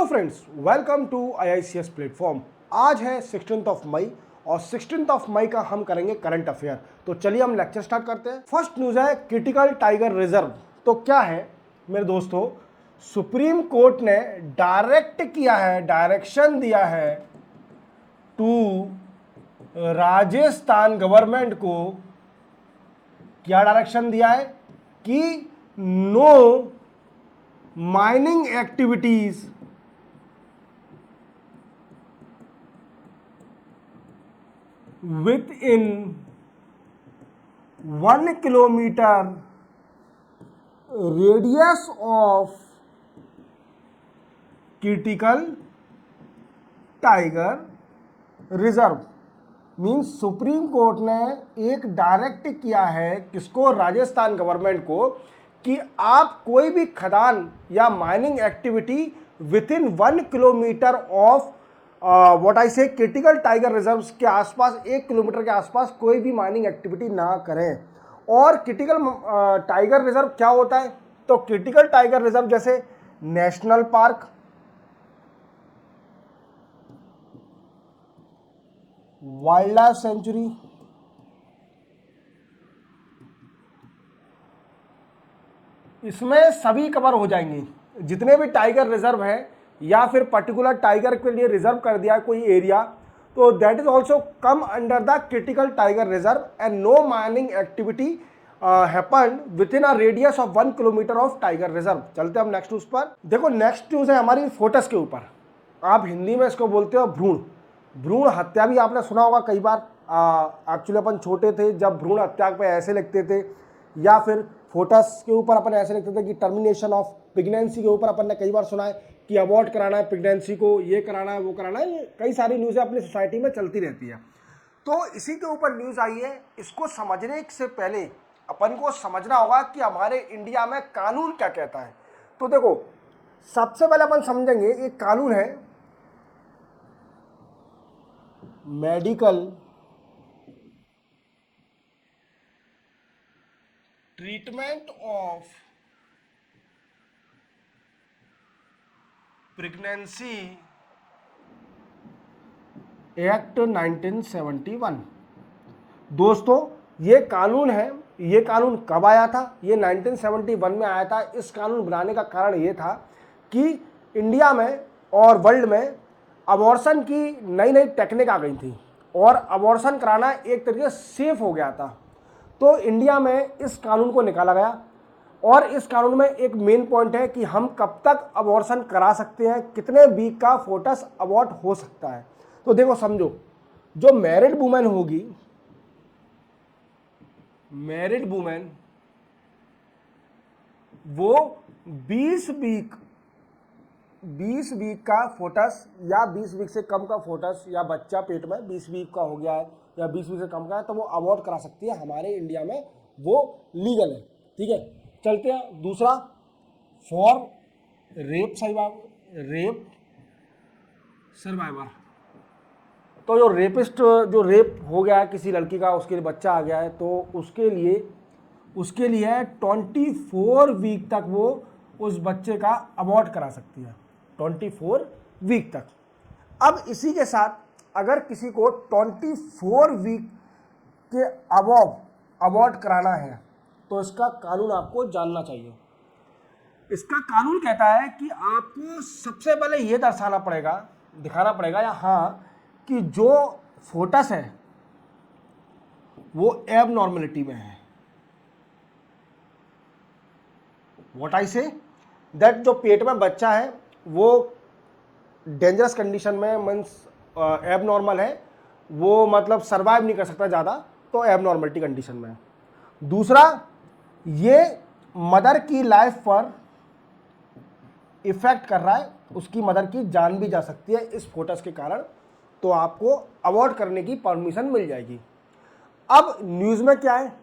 Hello friends, welcome to IICS platform. आज है 16th of May और 16th ऑफ मई का हम करेंगे करंट अफेयर। तो चलिए हम लेक्चर स्टार्ट करते हैं। फर्स्ट न्यूज है क्रिटिकल टाइगर रिजर्व। तो क्या है मेरे दोस्तों, सुप्रीम कोर्ट ने डायरेक्शन दिया है टू राजस्थान गवर्नमेंट को। क्या डायरेक्शन दिया है कि no mining activities within 1 kilometer radius of critical tiger reserve. Means Supreme Court ने एक डायरेक्ट किया है किसको, राजस्थान गवर्नमेंट को, कि आप कोई भी खदान या mining activity within 1 kilometer of what I से क्रिटिकल टाइगर रिजर्व के आसपास, 1 किलोमीटर के आसपास कोई भी माइनिंग एक्टिविटी ना करें। और क्रिटिकल टाइगर रिजर्व क्या होता है? तो क्रिटिकल टाइगर रिजर्व जैसे national park, wild life sanctuary, इसमें सभी कवर हो जाएंगे जितने भी टाइगर रिजर्व है, या फिर पर्टिकुलर टाइगर के लिए रिजर्व कर दिया कोई एरिया, तो that is also come under the critical tiger reserve and no mining activity happen within a radius of 1 kilometer of tiger reserve. चलते हैं हम नेक्स्ट न्यूज पर। देखो नेक्स्ट न्यूज है हमारी फोटस के ऊपर। आप हिंदी में इसको बोलते हो भ्रूण। भ्रूण हत्या भी आपने सुना होगा कई बार। एक्चुअली अपन छोटे थे जब भ्रूण हत्या पे ऐसे लिखते थे, या फिर फोटस के ऊपर अपन ऐसे लिखते थे कि टर्मिनेशन ऑफ प्रेगनेंसी के ऊपर अपन ने कई बार सुना है कि अबॉर्ट कराना है प्रेगनेंसी को, ये कराना है वो कराना है। ये कई सारी न्यूज़ें अपनी सोसाइटी में चलती रहती है। तो इसी के ऊपर न्यूज़ आई है। इसको समझने से पहले अपन को समझना होगा कि हमारे इंडिया में कानून क्या कहता है। तो देखो सबसे पहले अपन समझेंगे, एक कानून है medical treatment of pregnancy act 1971। दोस्तों ये कानून है, ये कानून कब आया था? ये 1971 में आया था। इस कानून बनाने का कारण ये था कि इंडिया में और वर्ल्ड में अबॉर्शन की नई नई टेक्निक आ गई थी और अबॉर्शन कराना एक तरीके से सेफ हो गया था। तो इंडिया में इस कानून को निकाला गया और इस कानून में एक मेन पॉइंट है कि हम कब तक अबॉर्शन करा सकते हैं, कितने वीक का फोटस अबॉर्ट हो सकता है। तो देखो समझो, जो मैरिड वुमेन होगी, मैरिड वुमेन वो 20 वीक का फोटस या 20 वीक से कम का फोटस, या बच्चा पेट में 20 वीक का हो गया है या 20 वीक से कम का है, तो वो अबॉर्ट करा सकती है। हमारे इंडिया में वो लीगल है। ठीक है, चलते हैं दूसरा, फॉर रेप सर्वाइवर। तो जो रेपिस्ट, जो रेप हो गया है किसी लड़की का, उसके लिए बच्चा आ गया है, तो उसके लिए 24 वीक तक वो उस बच्चे का अबॉर्ट करा सकती है, 24 वीक तक। अब इसी के साथ अगर किसी को 24 वीक के अबव अबॉर्ट कराना है तो इसका कानून आपको जानना चाहिए। इसका कानून कहता है कि आपको सबसे पहले यह दर्शाना पड़ेगा, दिखाना पड़ेगा या हाँ, कि जो फोटस है वो एब नॉर्मेलिटी में है। व्हाट आई से दैट जो पेट में बच्चा है वो डेंजरस कंडीशन में, मीन्स एब नॉर्मल है, वो मतलब सर्वाइव नहीं कर सकता ज़्यादा, तो एब नॉर्मलिटी कंडीशन में है। दूसरा, ये मदर की लाइफ पर इफेक्ट कर रहा है, उसकी मदर की जान भी जा सकती है इस फोटस के कारण, तो आपको अवॉइड करने की परमिशन मिल जाएगी। अब न्यूज़ में क्या है?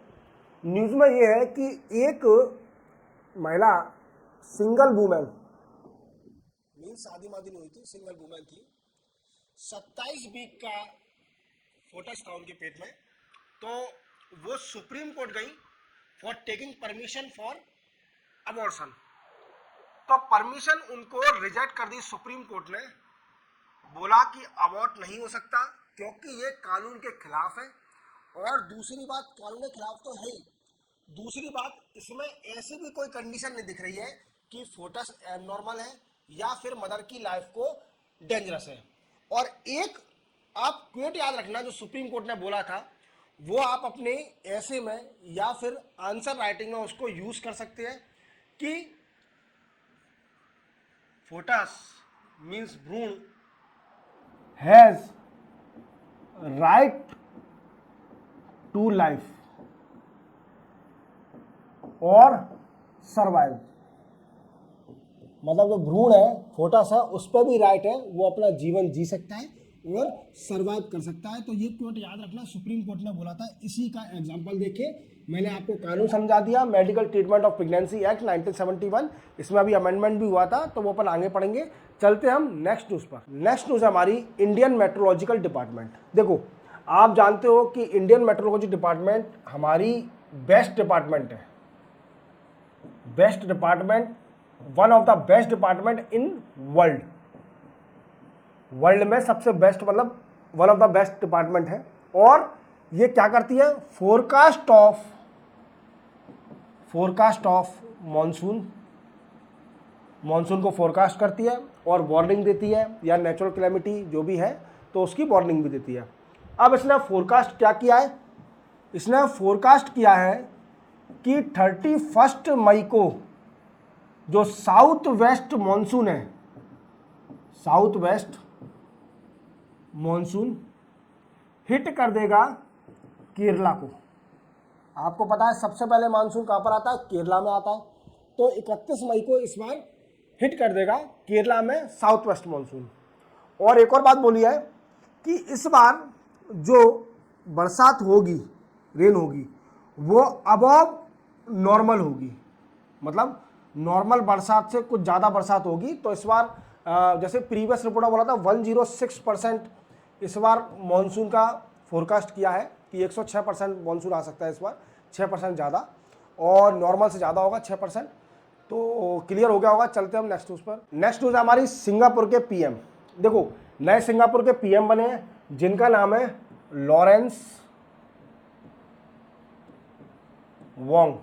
न्यूज़ में ये है कि एक महिला, सिंगल वुमेन, मीन्स शादी मादी नहीं हुई थी, सिंगल वुमेन थी, 27 वीक का फोटस था उनके पेट में, तो वो सुप्रीम कोर्ट गई for taking permission for abortion. तो परमिशन उनको रिजेक्ट कर दी सुप्रीम कोर्ट ने, बोला कि अबॉर्ट नहीं हो सकता क्योंकि ये कानून के खिलाफ है। और दूसरी बात, कानून के खिलाफ तो है ही, दूसरी बात इसमें ऐसी भी कोई कंडीशन नहीं दिख रही है कि फोटस एबनॉर्मल है या फिर मदर की लाइफ को डेंजरस है। और एक आप क्वेट याद रखना, जो सुप्रीम कोर्ट ने बोला था वो आप अपने ऐसे में या फिर आंसर राइटिंग में उसको यूज कर सकते हैं कि फोटस मीन्स भ्रूण हैज राइट टू लाइफ और सर्वाइव। मतलब जो भ्रूण है, फोटस है, उस पर भी राइट है, वो अपना जीवन जी सकता है और सर्वाइव कर सकता है। तो ये क्योट याद रखना, सुप्रीम कोर्ट ने बोला था। इसी का एग्जांपल देखिए, मैंने आपको कानून समझा दिया, medical treatment of pregnancy act 1971, इसमें अभी अमेंडमेंट भी हुआ था, तो वो अपन आगे पढ़ेंगे। चलते हम नेक्स्ट न्यूज़ पर। नेक्स्ट न्यूज़ है हमारी इंडियन मेट्रोलॉजिकल डिपार्टमेंट। देखो, आप जानते हो कि इंडियन मेट्रोलॉजी डिपार्टमेंट हमारी बेस्ट डिपार्टमेंट है, best department, one of the best department in world. World में सबसे बेस्ट, मतलब one of the best department है। और ये क्या करती है? फोरकास्ट ऑफ मॉनसून, मॉनसून को फोरकास्ट करती है और वार्निंग देती है, या नेचुरल कैलेमिटी जो भी है तो उसकी वार्निंग भी देती है। अब इसने फोरकास्ट क्या किया है? इसने फोरकास्ट किया है कि 31 मई को जो साउथ वेस्ट मॉनसून है, साउथ वेस्ट मॉनसून हिट कर देगा केरला को। आपको पता है सबसे पहले मानसून कहाँ पर आता है? केरला में आता है। तो 31 मई को इस बार हिट कर देगा केरला में साउथ वेस्ट मॉनसून। और एक और बात बोली है कि इस बार जो बरसात होगी, रेन होगी, वो अबव नॉर्मल होगी। मतलब नॉर्मल बरसात से कुछ ज़्यादा बरसात होगी। तो इस बार जैसे प्रीवियस रिपोर्ट में बोला था 106% इस बार मॉनसून का फोरकास्ट किया है कि 106% मॉनसून आ सकता है इस बार, 6% ज़्यादा, और नॉर्मल से ज़्यादा होगा 6%। तो क्लियर हो गया होगा। चलते हम नेक्स्ट न्यूज़ पर। नेक्स्ट न्यूज़ है हमारी सिंगापुर के पीएम। देखो, नए सिंगापुर के पीएम बने हैं जिनका नाम है लॉरेंस वोंग।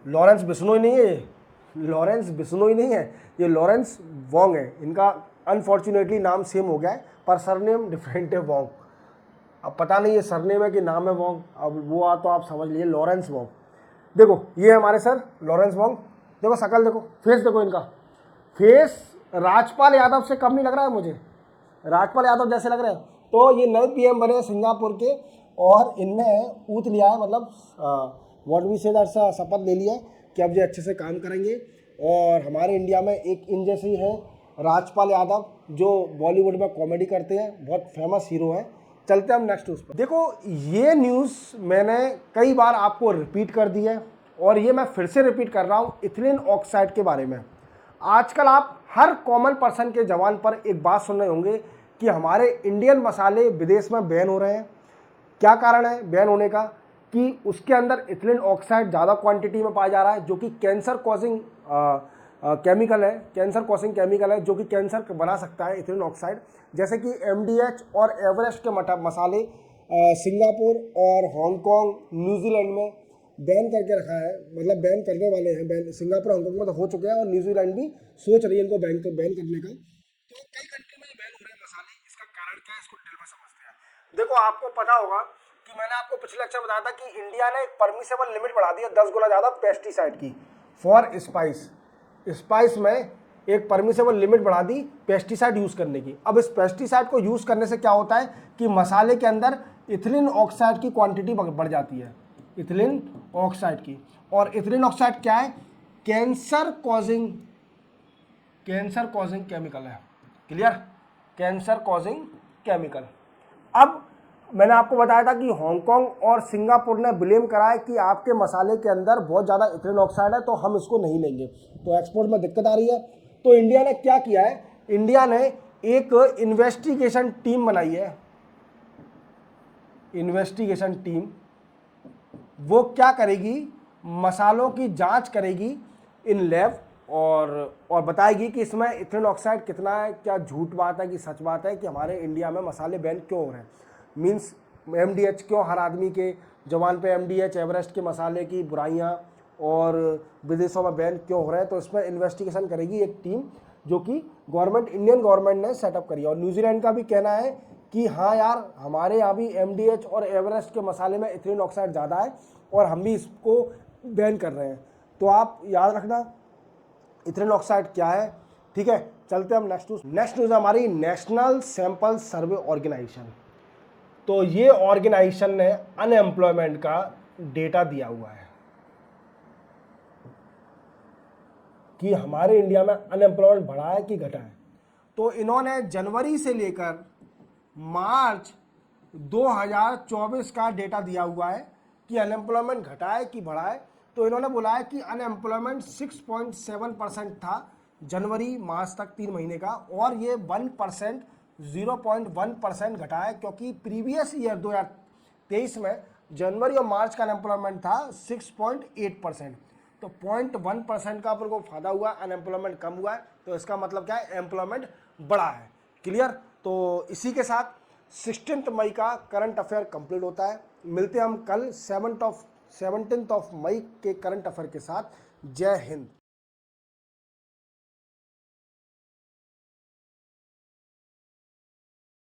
लॉरेंस बिश्नोई नहीं है ये, लॉरेंस बिश्नोई नहीं है, ये लॉरेंस वोंग है। इनका अनफॉर्चुनेटली नाम सेम हो गया है पर सरनेम डिफरेंट है, वोंग। अब पता नहीं ये सरनेम है कि नाम है वोंग, अब वो आ तो आप समझ लीजिए, लॉरेंस वोंग। देखो ये हमारे सर लॉरेंस वोंग। देखो शकल देखो, फेस देखो, इनका फेस राजपाल यादव से कम नहीं लग रहा है मुझे, राजपाल यादव जैसे लग रहे हैं। तो ये नए पीएम बने सिंगापुर के और इनने ऊत लिया है, मतलब व्हाट वी से दैट शपथ ले लिया है कि अब ये अच्छे से काम करेंगे। और हमारे इंडिया में एक इन जैसे ही है राजपाल यादव, जो बॉलीवुड में कॉमेडी करते हैं, बहुत फेमस हीरो है। चलते हम नेक्स्ट न्यूज़ पर। देखो, ये न्यूज़ मैंने कई बार आपको रिपीट कर दी है और ये मैं फिर से रिपीट कर रहा हूँ, इथिलीन ऑक्साइड के बारे में। आजकल आप हर कॉमन पर्सन के जबान पर एक बात सुन रहे होंगे कि हमारे इंडियन मसाले विदेश में बैन हो रहे हैं। क्या कारण है बैन होने का? कि उसके अंदर इथिलीन ऑक्साइड ज़्यादा क्वांटिटी में पाया जा रहा है, जो कि कैंसर कॉजिंग केमिकल है, कैंसर कॉजिंग केमिकल है, जो कि कैंसर बना सकता है इथिलीन ऑक्साइड। जैसे कि MDH और एवरेस्ट के मसाले सिंगापुर और हांगकांग, न्यूजीलैंड में बैन करके रखा है, मतलब बैन करने वाले हैं। बैन सिंगापुर हांगकांग में तो हो चुके हैं और न्यूजीलैंड भी सोच रही है इनको बैन करने का। तो कई कंट्री में बैन हो रहे हैं मसाले। इसका कारण क्या है, इसको डिटेल में समझते हैं। देखो, आपको पता होगा कि मैंने आपको पिछले लेक्चर बताया था कि इंडिया ने एक परमिसेबल लिमिट बढ़ा दी है 10 गुना ज़्यादा पेस्टिसाइड की फॉर स्पाइस। स्पाइस में एक परमिसेबल लिमिट बढ़ा दी पेस्टिसाइड यूज़ करने की। अब इस पेस्टिसाइड को यूज़ करने से क्या होता है कि मसाले के अंदर इथिलीन ऑक्साइड की क्वांटिटी बढ़ जाती है, इथिलीन ऑक्साइड की। और इथिलीन ऑक्साइड क्या है? कैंसर कॉजिंग केमिकल है। क्लियर? Cancer causing chemical. अब मैंने आपको बताया था कि हांगकांग और सिंगापुर ने ब्लेम करा है कि आपके मसाले के अंदर बहुत ज़्यादा इथिलीन ऑक्साइड है, तो हम इसको नहीं लेंगे, तो एक्सपोर्ट में दिक्कत आ रही है। तो इंडिया ने क्या किया है? इंडिया ने एक इन्वेस्टिगेशन टीम बनाई है, इन्वेस्टिगेशन टीम। वो क्या करेगी? मसालों की जांच करेगी इन लैब और बताएगी कि इसमें इथेनॉल ऑक्साइड कितना है, क्या झूठ बात है कि सच बात है कि हमारे इंडिया में मसाले बैन क्यों हो रहे हैं, मीन्स एमडीएच क्यों हर आदमी के जवान पे एमडीएच एवरेस्ट के मसाले की बुराइयां और विदेशों में बैन क्यों हो रहे हैं। तो इसमें इन्वेस्टिगेशन करेगी एक टीम जो कि गवर्नमेंट इंडियन गवर्नमेंट ने सेटअप करी है। और न्यूजीलैंड का भी कहना है कि हाँ यार हमारे यहाँ भी एमडीएच और एवरेस्ट के मसाले में इथेनॉल ऑक्साइड ज़्यादा है और हम भी इसको बैन कर रहे हैं। तो आप याद रखना इथेनॉल ऑक्साइड क्या है, ठीक है। चलते हम नेक्स्ट न्यूज़ हमारी नेशनल सैंपल सर्वे ऑर्गेनाइजेशन। तो ये ऑर्गेनाइजेशन ने अनएम्प्लॉयमेंट का डेटा दिया हुआ है कि हमारे इंडिया में अनएम्प्लॉयमेंट बढ़ा है कि घटा है। तो इन्होंने जनवरी से लेकर मार्च 2024 का डेटा दिया हुआ है कि अनएम्प्लॉयमेंट घटा है कि बढ़ा है। तो इन्होंने बोला है कि अनएम्प्लॉयमेंट 6.7% था जनवरी मार्च तक 3 महीने का, और ये 1% 0.1% घटा है, क्योंकि प्रीवियस ईयर 2023 में जनवरी और मार्च का अनएम्प्लॉयमेंट था 6.8%। तो 0.1% का अपन को फायदा हुआ, अनएम्प्लॉयमेंट कम हुआ है। तो इसका मतलब क्या है, एम्प्लॉयमेंट बढ़ा है। क्लियर। तो इसी के साथ 16 मई का करंट अफेयर कंप्लीट होता है। मिलते हैं हम कल 17 मई के करंट अफेयर के साथ। जय हिंद।